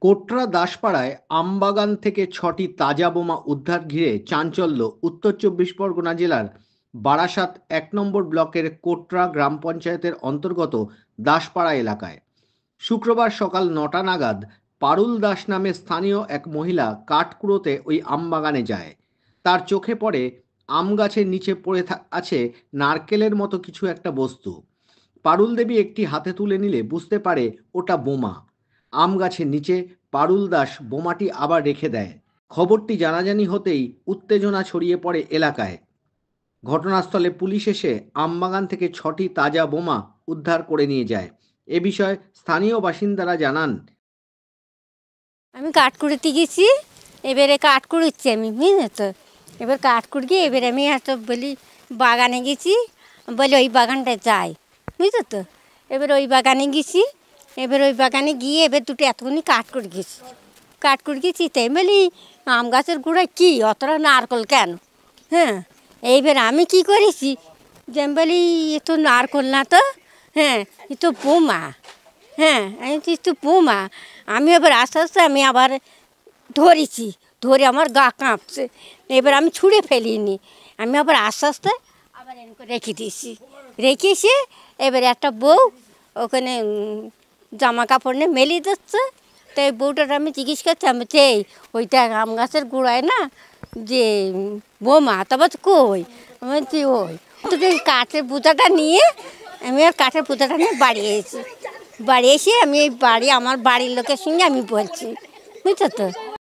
কোটরা দাসপাড়ায় আমবাগান থেকে ৬টি তাজা বোমা উদ্ধার ঘিরে চাঞ্চল্য উত্তর চব্বিশ পরগনা জেলার বারাসাত ১ নম্বর ব্লকের কোটরা গ্রাম পঞ্চায়েতের অন্তর্গত দাসপাড়া এলাকায়। শুক্রবার সকাল ৯টা নাগাদ পারুল দাস নামে স্থানীয় এক মহিলা কাঠ কুড়োতে ওই আমবাগানে যায়। তার চোখে পড়ে আম গাছের নিচে পড়ে আছে নারকেলের মতো কিছু একটা বস্তু। পারুল দেবী একটি হাতে তুলে নিলে বুঝতে পারে ওটা বোমা। আম গাছের নিচে পারুল দাস বোমাটি আবার রেখে দেয়। খবরটি জানাজানি হতেই উত্তেজনা ছড়িয়ে পড়ে এলাকায়। ঘটনাস্থলে পুলিশ এসে আমবাগান থেকে ৬টি তাজা বোমা উদ্ধার করে নিয়ে যায়। এ বিষয়ে স্থানীয় বাসিন্দারা জানান, আমি কাঠ কুড়াতে গেছি, এবারে কাঠ কুড়োচ্ছি আমি, বুঝলে তো। এবার কাঠ কুড়িয়ে এবারে আমি এত বলি বাগানে গেছি, বলে ওই বাগানটায় যাই, বুঝলো তো। এবার ওই বাগানে গেছি, এবার ওই বাগানে গিয়ে এবার দুটো এতক্ষণই কাঠ কুড়ে গেছি, কাঠ কুড়ে গেছি। তাই বলি আম গাছের গোড়ায় কী অতটা নারকল কেন? হ্যাঁ, এইবার আমি কি করেছি যে আমি বলি এ তো নারকল না তো, হ্যাঁ এ তো বোমা। হ্যাঁ, আমি তো একটু বোমা। আমি এবার আস্তে আস্তে আমি আবার ধরেছি, ধরে আমার গা কাঁপছে। এবার আমি ছুঁড়ে ফেলিনি, আমি আবার আস্তে আস্তে আবার এনে রেখে দিয়েছি। রেখে এসে এবার একটা বউ ওখানে জামা কাপড় নিয়ে মেলে দিচ্ছে। তো এই বউটার আমি জিজ্ঞেস করছি, আমি এই ওইটা আম গাছের গোড়ায় না যে বোমা, তবে তো কই? আমি বলছি ওই তো কাঠের বুতাটা নিয়ে আমি আর কাঠের বুতাটা নিয়ে বাড়ি এসেছি। বাড়ি এসে আমি এই বাড়ি আমার বাড়ির লোকের সঙ্গে আমি বলছি, বুঝছো তো।